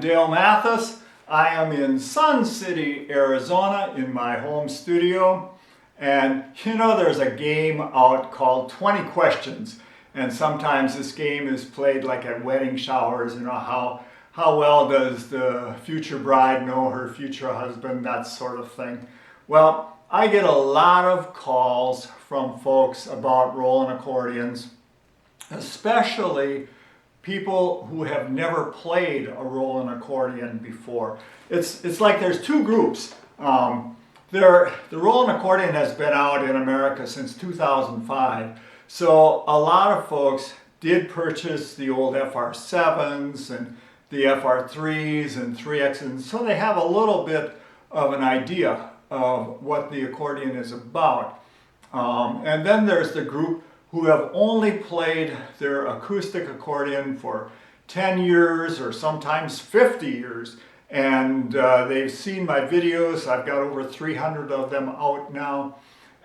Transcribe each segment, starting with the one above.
Dale Mathis. I am in Sun City, Arizona in my home studio. And you know, there's a game out called 20 Questions. And sometimes this game is played like at wedding showers, you know, how well does the future bride know her future husband, that sort of thing. Well, I get a lot of calls from folks about Roland accordions, especially people who have never played a Roland accordion before. It's like there's two groups. The Roland accordion has been out in America since 2005. So a lot of folks did purchase the old FR7s and the FR3s and 3Xs, and so they have a little bit of an idea of what the accordion is about. And then there's the group who have only played their acoustic accordion for 10 years or sometimes 50 years. And they've seen my videos. I've got over 300 of them out now.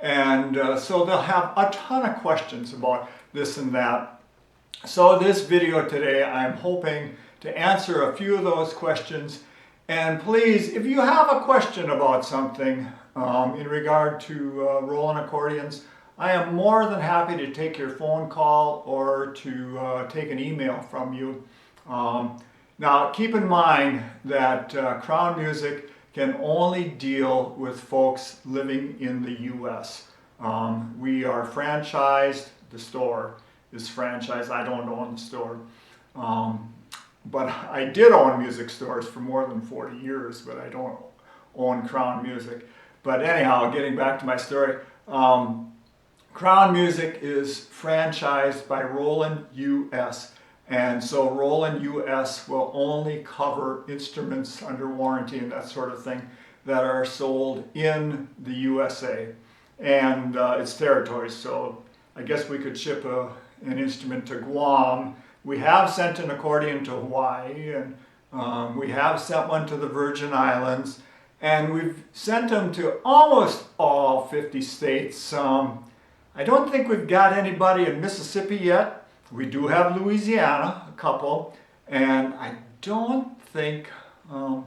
And so they'll have a ton of questions about this and that. So this video today, I'm hoping to answer a few of those questions. And please, if you have a question about something in regard to Roland accordions, I am more than happy to take your phone call or to take an email from you. Now, keep in mind that Crown Music can only deal with folks living in the U.S. We are franchised. The store is franchised. I don't own the store. But I did own music stores for more than 40 years, but I don't own Crown Music. But anyhow, getting back to my story, Crown Music is franchised by Roland US. And so Roland US will only cover instruments under warranty and that sort of thing that are sold in the USA and its territories. So I guess we could ship an instrument to Guam. We have sent an accordion to Hawaii, and we have sent one to the Virgin Islands, and we've sent them to almost all 50 states. I don't think we've got anybody in Mississippi yet. We do have Louisiana, a couple, and I don't think,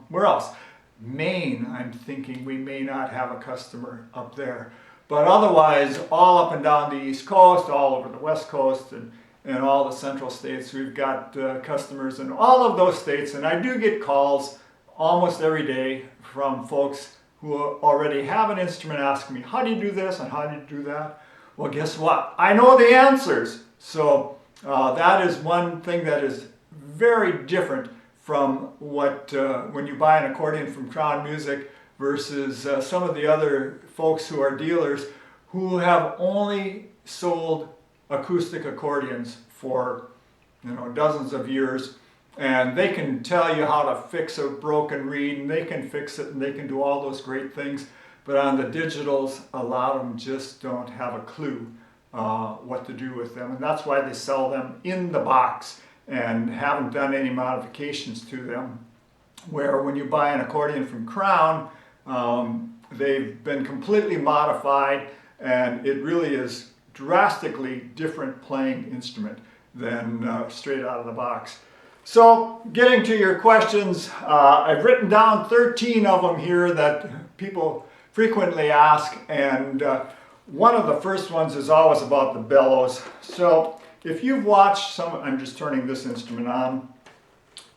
where else? Maine, I'm thinking we may not have a customer up there. But otherwise, all up and down the East Coast, all over the West Coast, and all the central states, we've got customers in all of those states. And I do get calls almost every day from folks who already have an instrument asking me, how do you do this and how do you do that? Well, guess what? I know the answers. So that is one thing that is very different from what when you buy an accordion from Crown Music versus some of the other folks who are dealers who have only sold acoustic accordions for, you know, dozens of years, and they can tell you how to fix a broken reed, and they can fix it, and they can do all those great things. But on the digitals, a lot of them just don't have a clue what to do with them, and that's why they sell them in the box and haven't done any modifications to them. Where when you buy an accordion from Crown, they've been completely modified, and it really is drastically different playing instrument than straight out of the box. So getting to your questions, I've written down 13 of them here that people frequently ask, and one of the first ones is always about the bellows. So if you've watched I'm just turning this instrument on.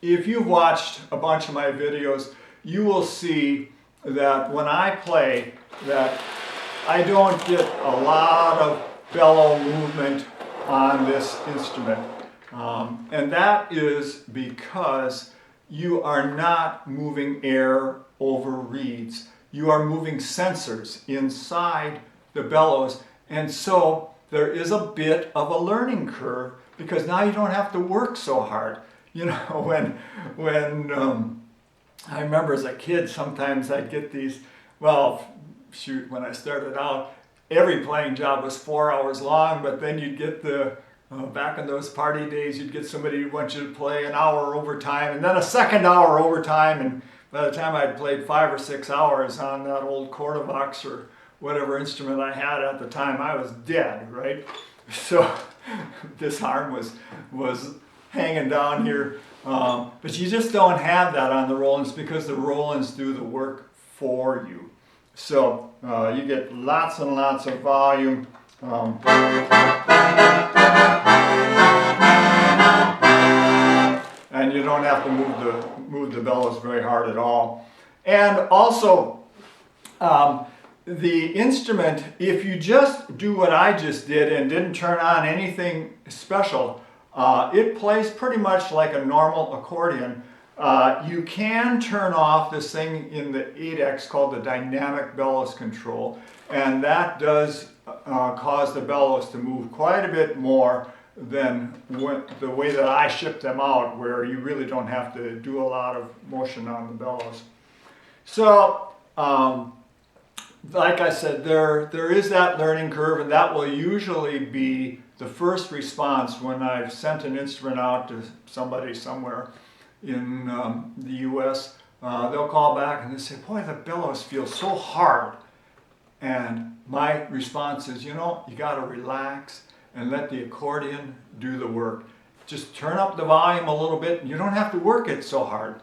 If you've watched a bunch of my videos, you will see that when I play that I don't get a lot of bellow movement on this instrument. And that is because you are not moving air over reeds. You are moving sensors inside the bellows. And so there is a bit of a learning curve because now you don't have to work so hard. You know, when I remember as a kid, sometimes I'd get these, well, shoot, when I started out, every playing job was 4 hours long, but then you'd get back in those party days, you'd get somebody who wants you to play an hour overtime, and then a second hour overtime, and by the time I'd played 5 or 6 hours on that old Cordovox or whatever instrument I had at the time, I was dead, right? So this arm was hanging down here. But you just don't have that on the Rolands because the Rolands do the work for you. So you get lots and lots of volume. And you don't have to move the bellows very hard at all. And also, the instrument, if you just do what I just did and didn't turn on anything special, it plays pretty much like a normal accordion. You can turn off this thing in the 8X called the dynamic bellows control, and that does cause the bellows to move quite a bit more than the way that I ship them out, where you really don't have to do a lot of motion on the bellows. So, like I said, there is that learning curve, and that will usually be the first response when I've sent an instrument out to somebody somewhere in the US. They'll call back and they say, boy, the bellows feel so hard. And my response is, you know, you got to relax and let the accordion do the work. Just turn up the volume a little bit and you don't have to work it so hard.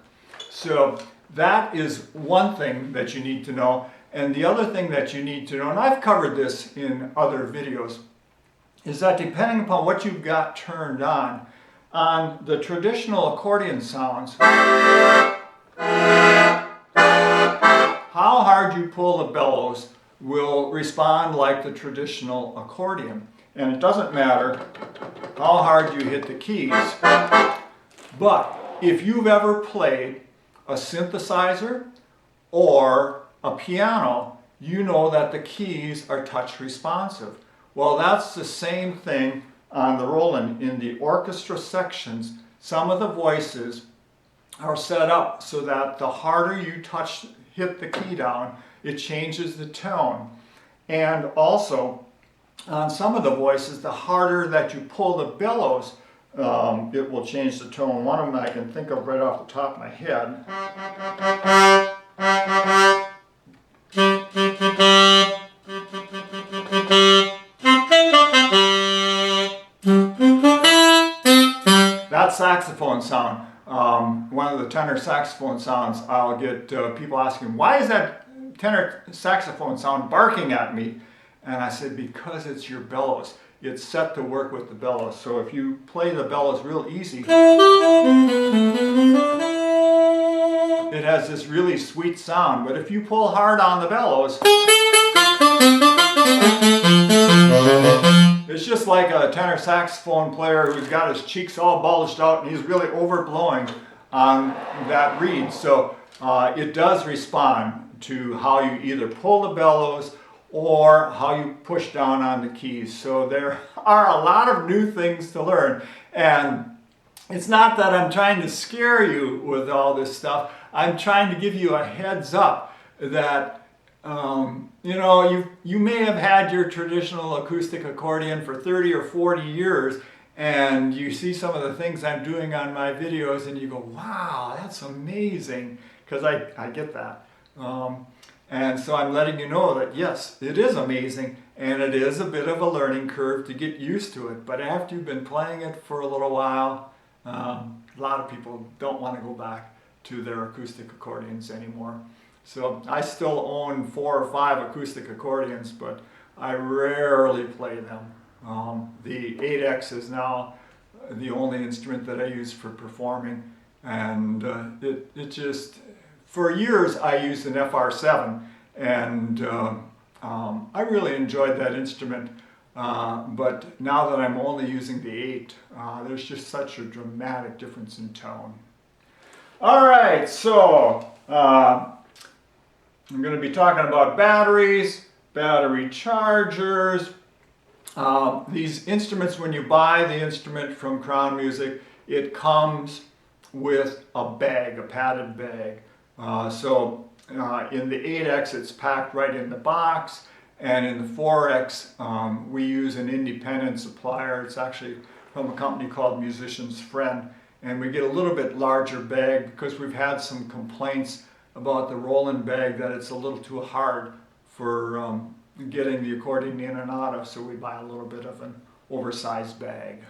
So that is one thing that you need to know. And the other thing that you need to know, and I've covered this in other videos, is that depending upon what you've got turned on the traditional accordion sounds, how hard you pull the bellows will respond like the traditional accordion. And it doesn't matter how hard you hit the keys, but if you've ever played a synthesizer or a piano, you know that the keys are touch responsive. Well, that's the same thing on the Roland. In the orchestra sections, some of the voices are set up so that the harder you hit the key down, it changes the tone. And also, on some of the voices, the harder that you pull the bellows, it will change the tone. One of them I can think of right off the top of my head. That saxophone sound, one of the tenor saxophone sounds, I'll get people asking, why is that tenor saxophone sound barking at me? And I said, because it's your bellows. It's set to work with the bellows. So if you play the bellows real easy, it has this really sweet sound. But if you pull hard on the bellows, it's just like a tenor saxophone player who's got his cheeks all bulged out and he's really overblowing on that reed. So it does respond to how you either pull the bellows or how you push down on the keys. So there are a lot of new things to learn. And it's not that I'm trying to scare you with all this stuff. I'm trying to give you a heads up that you know, you may have had your traditional acoustic accordion for 30 or 40 years, and you see some of the things I'm doing on my videos and you go, wow, that's amazing, because I get that. And so I'm letting you know that yes, it is amazing, and it is a bit of a learning curve to get used to it. But after you've been playing it for a little while, a lot of people don't want to go back to their acoustic accordions anymore. So I still own 4 or 5 acoustic accordions, but I rarely play them. The 8X is now the only instrument that I use for performing, and it just, for years I used an FR7, and I really enjoyed that instrument, but now that I'm only using the 8, there's just such a dramatic difference in tone. Alright, so I'm going to be talking about batteries, battery chargers. These instruments, when you buy the instrument from Crown Music, it comes with a bag, a padded bag. In the 8X it's packed right in the box, and in the 4X we use an independent supplier. It's actually from a company called Musician's Friend, and we get a little bit larger bag because we've had some complaints about the Roland bag that it's a little too hard for getting the accordion in and out of, so we buy a little bit of an oversized bag.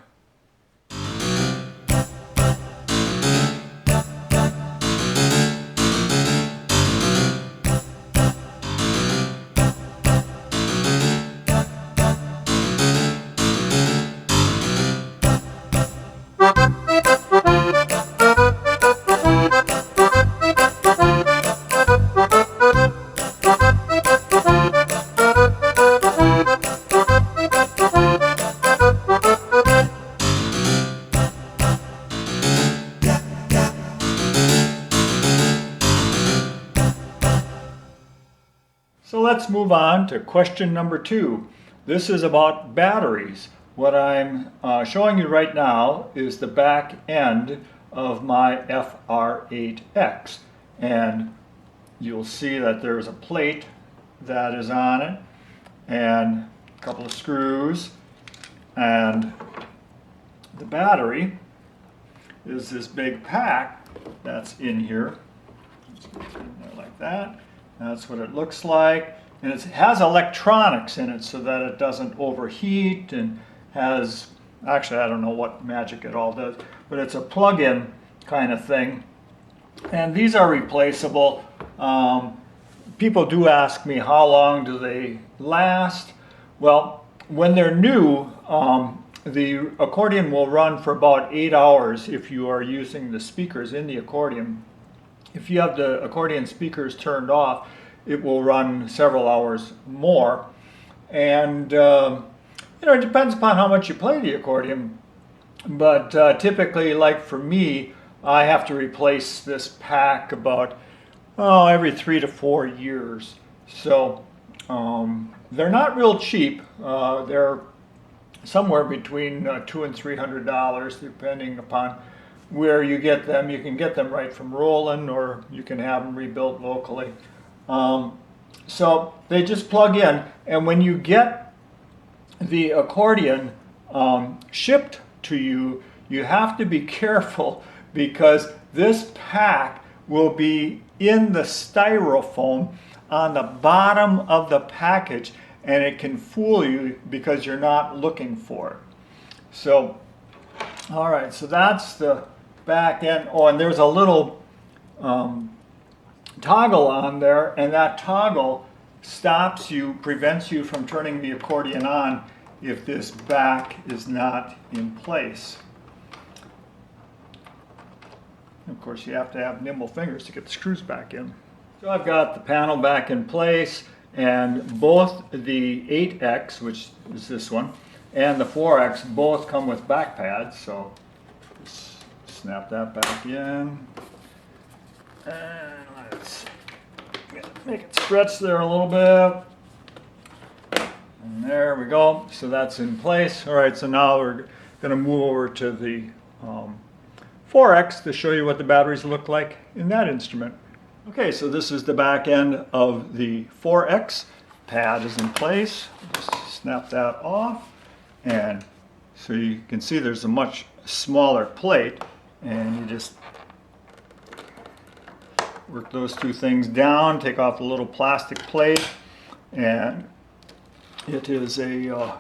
move on to question number 2. This is about batteries. What I'm showing you right now is the back end of my FR8X, and you'll see that there's a plate that is on it and a couple of screws, and the battery is this big pack that's in here. Just get it in there like that. That's what it looks like, and it has electronics in it so that it doesn't overheat, and has, actually I don't know what magic it all does, but it's a plug-in kind of thing, and these are replaceable. People do ask me how long do they last. Well, when they're new, the accordion will run for about 8 hours if you are using the speakers in the accordion. If you have the accordion speakers turned off, it will run several hours more. And it depends upon how much you play the accordion. But typically, like for me, I have to replace this pack about every 3 to 4 years. So they're not real cheap. They're somewhere between $200 and $300, depending upon where you get them. You can get them right from Roland, or you can have them rebuilt locally. So they just plug in, and when you get the accordion shipped to you, you have to be careful, because this pack will be in the styrofoam on the bottom of the package, and it can fool you because you're not looking for it. So, all right, so that's the back end. Oh, and there's a little toggle on there, and that toggle prevents you from turning the accordion on if this back is not in place. Of course, you have to have nimble fingers to get the screws back in. So I've got the panel back in place, and both the 8X, which is this one, and the 4X both come with back pads, so just snap that back in. And let's make it stretch there a little bit. And there we go. So that's in place. All right, so now we're going to move over to the 4X to show you what the batteries look like in that instrument. Okay, so this is the back end of the 4X. Pad is in place. Just snap that off, and so you can see there's a much smaller plate, and you just work those two things down, take off the little plastic plate, and it is a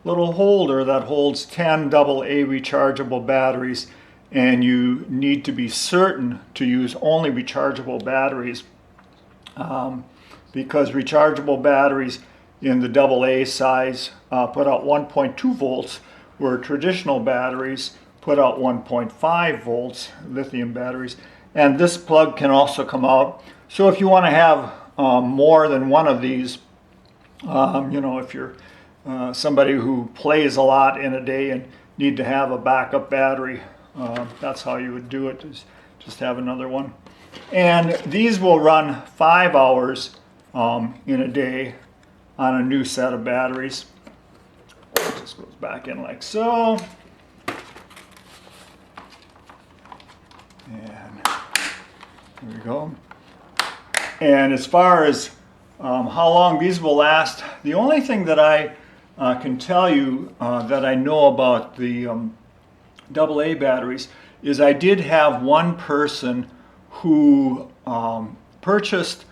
little holder that holds 10 AA rechargeable batteries, and you need to be certain to use only rechargeable batteries, because rechargeable batteries in the AA size put out 1.2 volts, where traditional batteries put out 1.5 volts, lithium batteries. And this plug can also come out. So if you want to have more than one of these, if you're somebody who plays a lot in a day and need to have a backup battery, that's how you would do it, is just have another one. And these will run 5 hours in a day on a new set of batteries. It just goes back in like so. And there we go. And as far as how long these will last, the only thing that I can tell you that I know about the AA batteries is I did have one person who purchased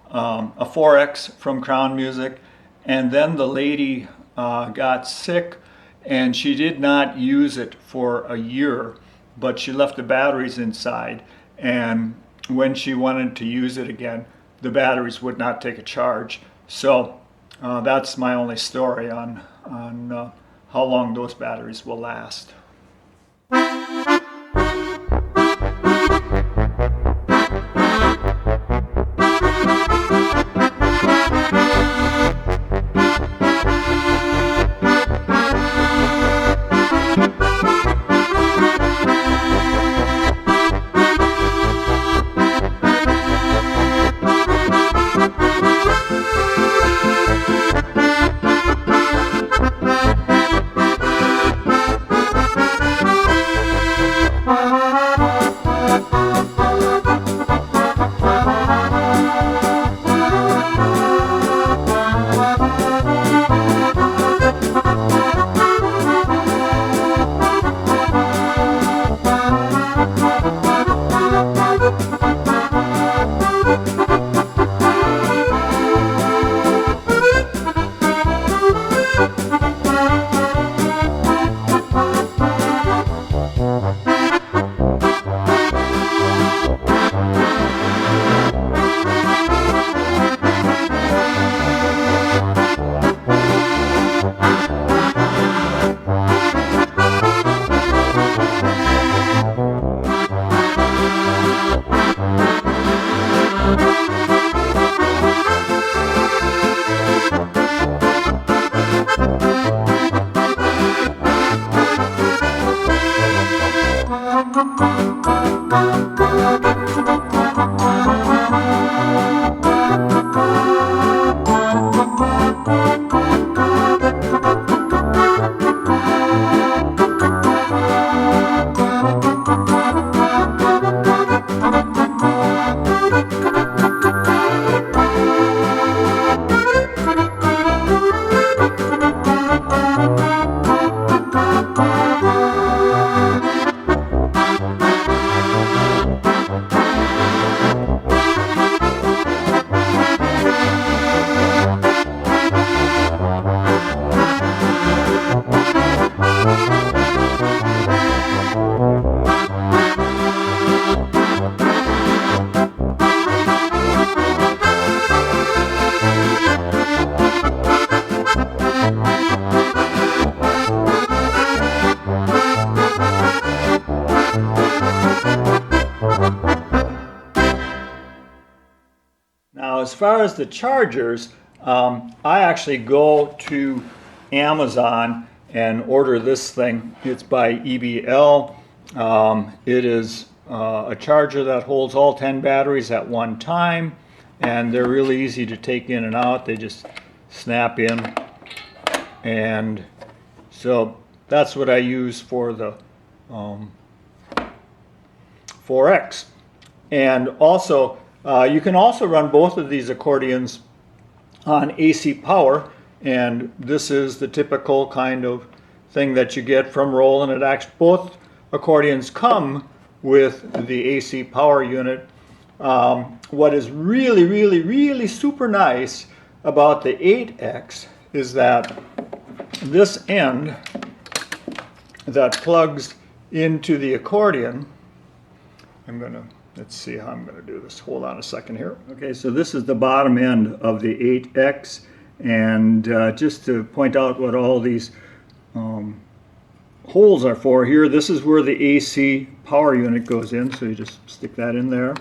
a 4X from Crown Music, and then the lady got sick and she did not use it for a year, but she left the batteries inside, and when she wanted to use it again, the batteries would not take a charge. So that's my only story on how long those batteries will last. far as the chargers, I actually go to Amazon and order this thing. It's by EBL. It is a charger that holds all 10 batteries at one time, and they're really easy to take in and out. They just snap in, and so that's what I use for the 4X. And also, you can also run both of these accordions on AC power, and this is the typical kind of thing that you get from Roland. It actually, both accordions come with the AC power unit. What is really, really, really super nice about the 8X is that this end that plugs into the accordion, let's see how I'm going to do this. Hold on a second here. Okay, so this is the bottom end of the 8X, and just to point out what all these holes are for here, this is where the AC power unit goes in, so you just stick that in there.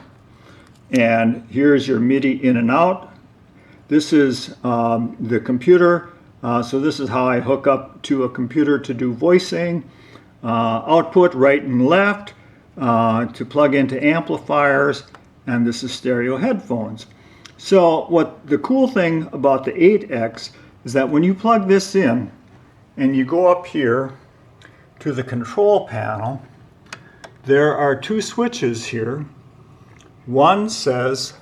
And here's your MIDI in and out. This is the computer, so this is how I hook up to a computer to do voicing. Output right and left to plug into amplifiers, and this is stereo headphones. So what the cool thing about the 8X is that when you plug this in and you go up here to the control panel, there are two switches here. One says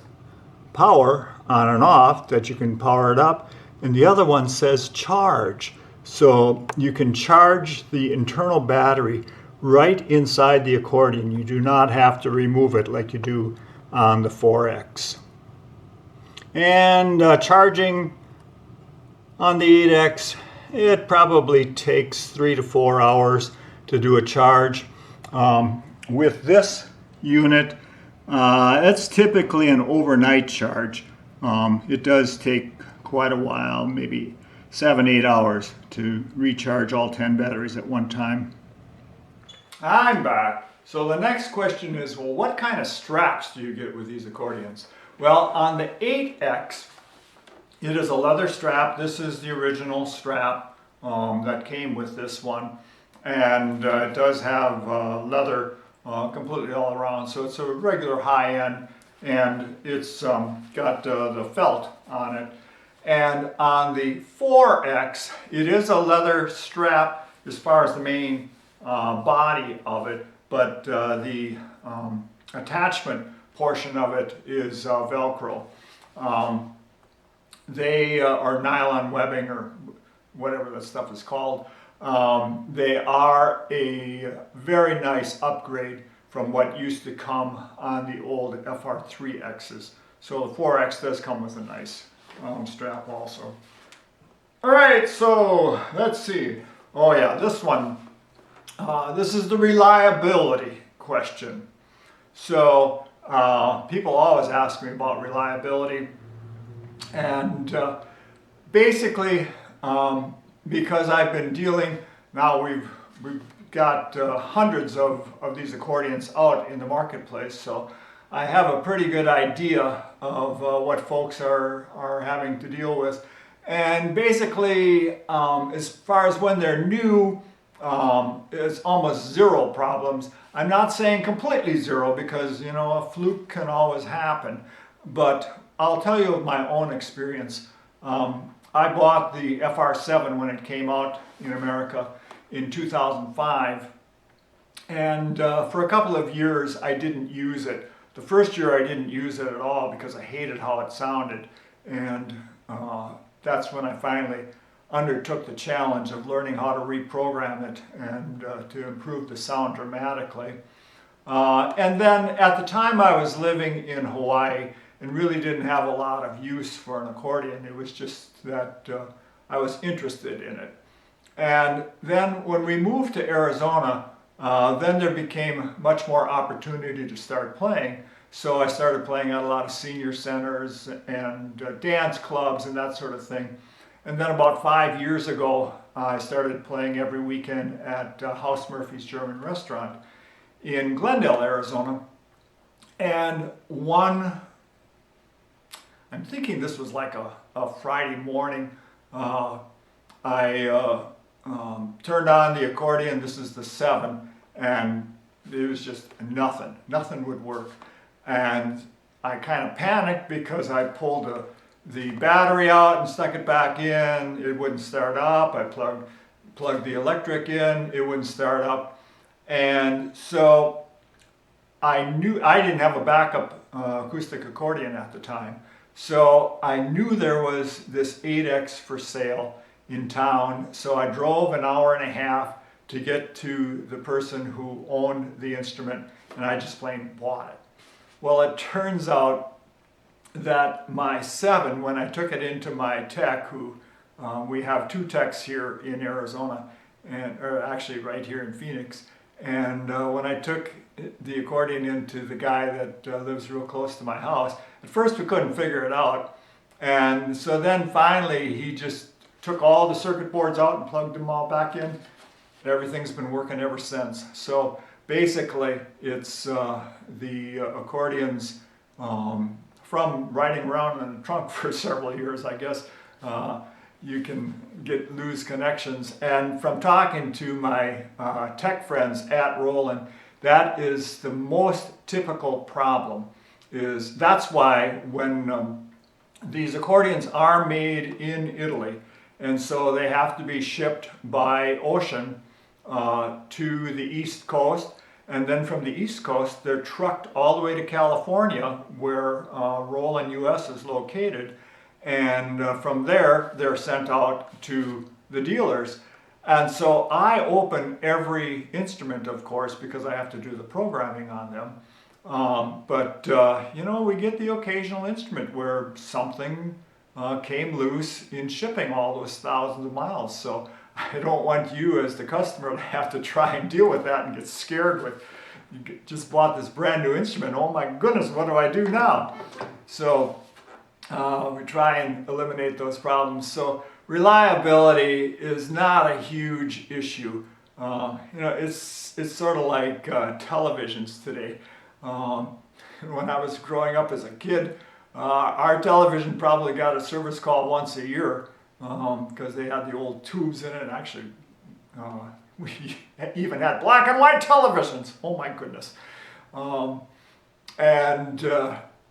power on and off, that you can power it up, and the other one says charge. So you can charge the internal battery right inside the accordion. You do not have to remove it like you do on the 4X. And charging on the 8X, it probably takes 3 to 4 hours to do a charge. With this unit, it's typically an overnight charge. It does take quite a while, maybe 7-8 hours to recharge all 10 batteries at one time. I'm back. So the next question is, well, what kind of straps do you get with these accordions? Well, on the 8X, it is a leather strap. This is the original strap that came with this one. And it does have leather completely all around. So it's a regular high end, and it's got the felt on it. And on the 4X, it is a leather strap as far as the main body of it, but the attachment portion of it is Velcro. They are nylon webbing, or whatever that stuff is called. They are a very nice upgrade from what used to come on the old FR3Xs. So the 4X does come with a nice strap also. All right, so let's see. Oh yeah, this one. This is the reliability question. So people always ask me about reliability, and basically because I've been dealing, now we've got hundreds of these accordions out in the marketplace, so I have a pretty good idea of what folks are having to deal with. And basically, as far as when they're new, it's almost zero problems. I'm not saying completely zero, because you know, a fluke can always happen, but I'll tell you of my own experience. I bought the FR7 when it came out in America in 2005, and for a couple of years I didn't use it. The first year I didn't use it at all because I hated how it sounded, and that's when I finally undertook the challenge of learning how to reprogram it and to improve the sound dramatically. And then at the time I was living in Hawaii and really didn't have a lot of use for an accordion. It was just that I was interested in it. And then when we moved to Arizona, then there became much more opportunity to start playing. So I started playing at a lot of senior centers and dance clubs and that sort of thing. And then about 5 years ago, I started playing every weekend at House Murphy's German Restaurant in Glendale, Arizona. And I'm thinking this was like a Friday morning. I turned on the accordion. This is the 7, and it was just nothing. Nothing would work. And I kind of panicked because I pulled the battery out and stuck it back in. It wouldn't start up. I plugged the electric in. It wouldn't start up. And so I knew I didn't have a backup acoustic accordion at the time. So I knew there was this 8X for sale in town. So I drove an hour and a half to get to the person who owned the instrument, and I just plain bought it. Well, it turns out that my 7, when I took it into my tech, who we have 2 techs here in Arizona, or actually right here in Phoenix, and when I took the accordion into the guy that lives real close to my house, at first we couldn't figure it out, and so then finally he just took all the circuit boards out and plugged them all back in. Everything's been working ever since. So basically it's the accordions from riding around in the trunk for several years, I guess. You can lose connections, and from talking to my tech friends at Roland, that is the most typical problem. That's why when these accordions are made in Italy, and so they have to be shipped by ocean to the East Coast, and then from the East Coast they're trucked all the way to California, where Roland US is located, and from there they're sent out to the dealers. And so I open every instrument, of course, because I have to do the programming on them. But you know, we get the occasional instrument where something came loose in shipping all those thousands of miles. So I don't want you as the customer to have to try and deal with that and get scared with, you just bought this brand new instrument, oh my goodness, what do I do now? So we try and eliminate those problems. So reliability is not a huge issue. You know, it's sort of like televisions today. When I was growing up as a kid, our television probably got a service call once a year because they had the old tubes in it, and actually we even had black and white televisions. Oh my goodness.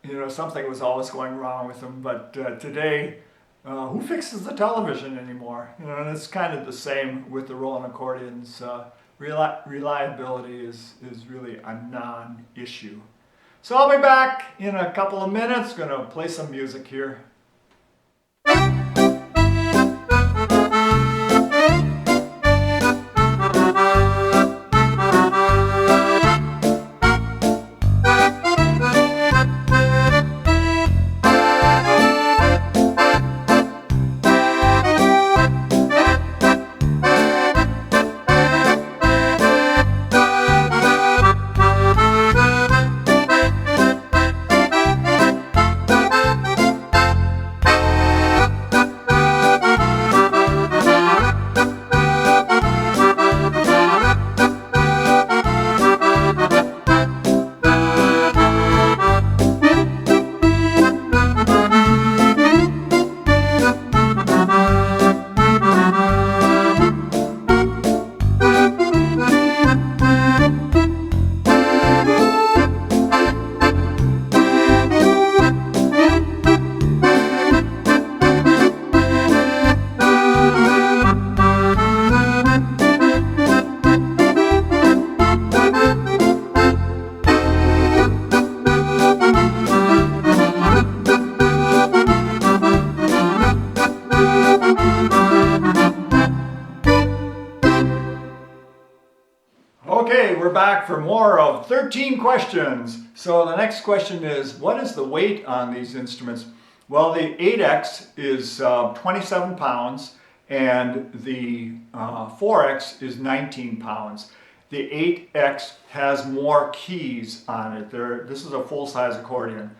You know, something was always going wrong with them, but today, who fixes the television anymore? You know, and it's kind of the same with the Roland accordions. Reliability is really a non-issue. So I'll be back in a couple of minutes. Going to play some music here. Okay, we're back for more of 13 questions. So the next question is, what is the weight on these instruments? Well, the 8X is 27 pounds and the 4X is 19 pounds. The 8X has more keys on it. This is a full-size accordion.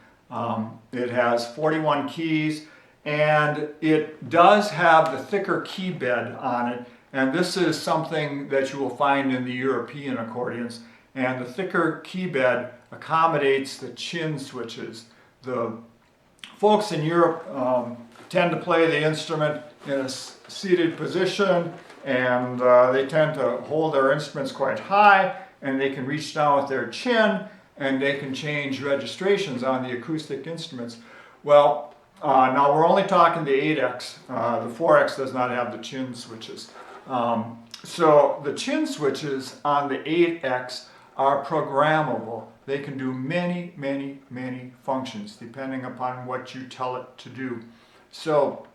It has 41 keys, and it does have the thicker key bed on it. And this is something that you will find in the European accordions. And the thicker key bed accommodates the chin switches. The folks in Europe tend to play the instrument in a seated position, and they tend to hold their instruments quite high, and they can reach down with their chin, and they can change registrations on the acoustic instruments. Well, now we're only talking the 8X. The 4X does not have the chin switches. So the chin switches on the 8X are programmable. They can do many, many, many functions depending upon what you tell it to do. So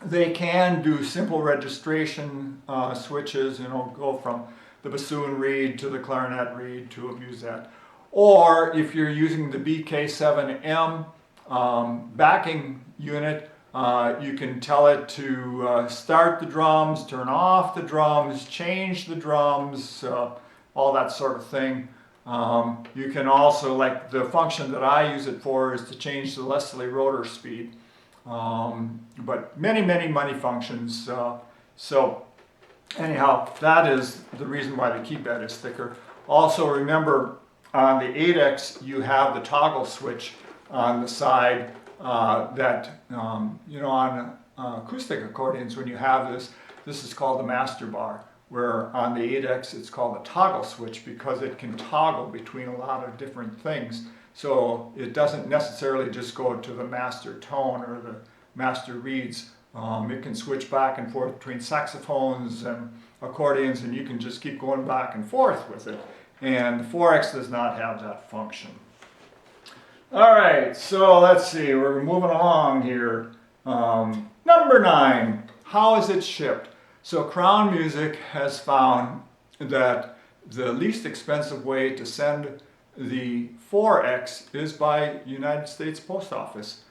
they can do simple registration switches, go from the bassoon reed to the clarinet reed to a musette. Or if you're using the BK7M backing unit, you can tell it to start the drums, turn off the drums, change the drums, all that sort of thing. You can also, like the function that I use it for is to change the Leslie rotor speed. But many, many functions. So anyhow, that is the reason why the keypad is thicker. Also remember, on the 8X you have the toggle switch on the side that, on acoustic accordions, when you have this is called the master bar, where on the 8X it's called a toggle switch because it can toggle between a lot of different things. So it doesn't necessarily just go to the master tone or the master reeds. It can switch back and forth between saxophones and accordions, and you can just keep going back and forth with it. And the 4X does not have that function. All right, so let's see, we're moving along here. Number 9, how is it shipped? So Crown Music has found that the least expensive way to send the 4X is by United States Post Office.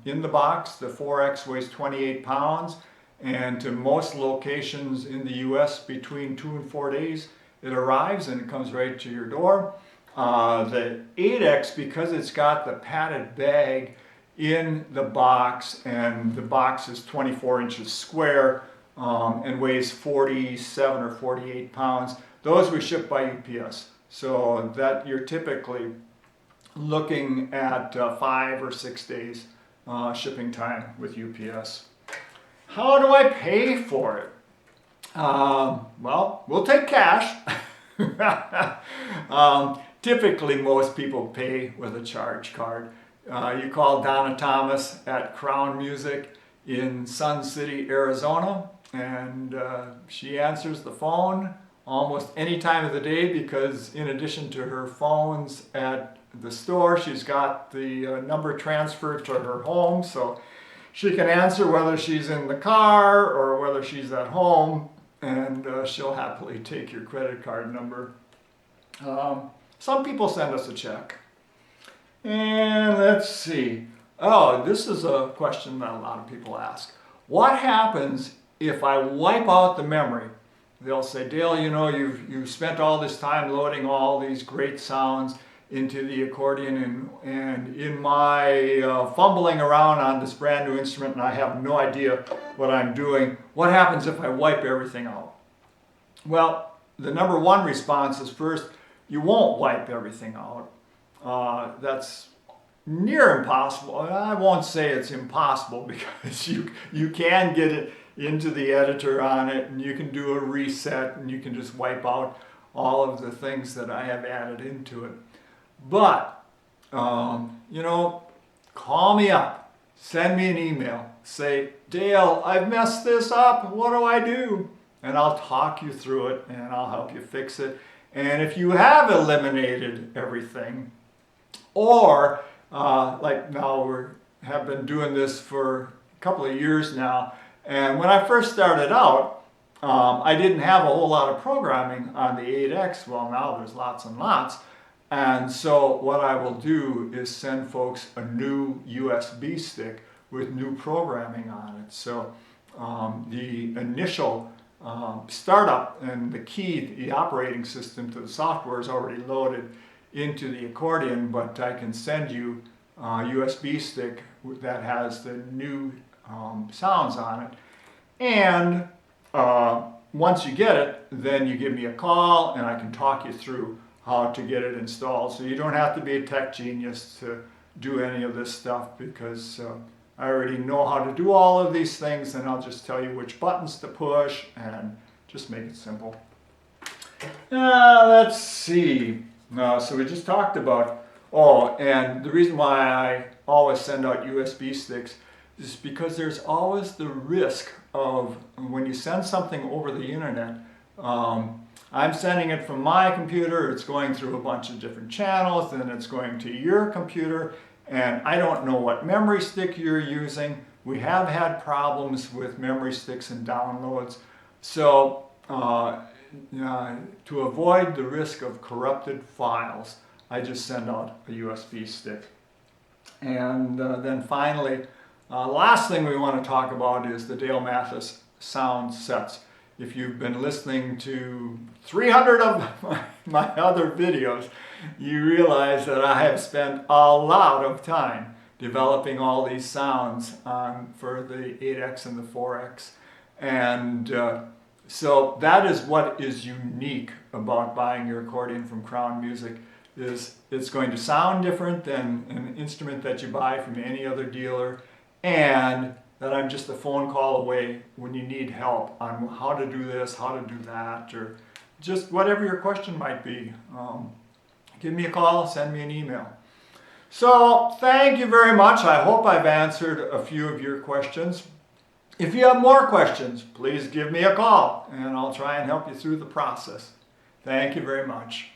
In the box, the 4X weighs 28 pounds, and to most locations in the US, between 2 and 4 days, it arrives and it comes right to your door. The 8X, because it's got the padded bag in the box, and the box is 24 inches square and weighs 47 or 48 pounds, those we ship by UPS. So that you're typically looking at 5 or 6 days shipping time with UPS. How do I pay for it? Well, we'll take cash. Typically, most people pay with a charge card. You call Donna Thomas at Crown Music in Sun City, Arizona, and she answers the phone almost any time of the day, because in addition to her phones at the store, she's got the number transferred to her home, so she can answer whether she's in the car or whether she's at home, and she'll happily take your credit card number. Some people send us a check. And let's see. Oh, this is a question that a lot of people ask. What happens if I wipe out the memory? They'll say, Dale, you've spent all this time loading all these great sounds into the accordion, and in my fumbling around on this brand new instrument, and I have no idea what I'm doing, what happens if I wipe everything out? Well, the number one response is, first, you won't wipe everything out. That's near impossible. I won't say it's impossible, because you can get it into the editor on it, and you can do a reset, and you can just wipe out all of the things that I have added into it. But, call me up, send me an email, say, Dale, I've messed this up, what do I do? And I'll talk you through it, and I'll help you fix it. And if you have eliminated everything, or like now have been doing this for a couple of years now, and when I first started out, I didn't have a whole lot of programming on the 8X. Well, now there's lots and lots. And so what I will do is send folks a new USB stick with new programming on it. So the initial startup and the key, the operating system to the software is already loaded into the accordion, but I can send you a USB stick that has the new sounds on it. And once you get it, then you give me a call and I can talk you through how to get it installed. So you don't have to be a tech genius to do any of this stuff because I already know how to do all of these things, and I'll just tell you which buttons to push and just make it simple. Let's see. So we just talked about, and the reason why I always send out USB sticks is because there's always the risk of when you send something over the internet, I'm sending it from my computer, it's going through a bunch of different channels, then it's going to your computer, and I don't know what memory stick you're using. We have had problems with memory sticks and downloads. So to avoid the risk of corrupted files, I just send out a USB stick. And then finally, last thing we want to talk about is the Dale Mathis sound sets. If you've been listening to 300 of my other videos, you realize that I have spent a lot of time developing all these sounds for the 8X and the 4X. And so that is what is unique about buying your accordion from Crown Music, is it's going to sound different than an instrument that you buy from any other dealer, and that I'm just a phone call away when you need help on how to do this, how to do that, or just whatever your question might be. Give me a call, send me an email. So thank you very much. I hope I've answered a few of your questions. If you have more questions, please give me a call and I'll try and help you through the process. Thank you very much.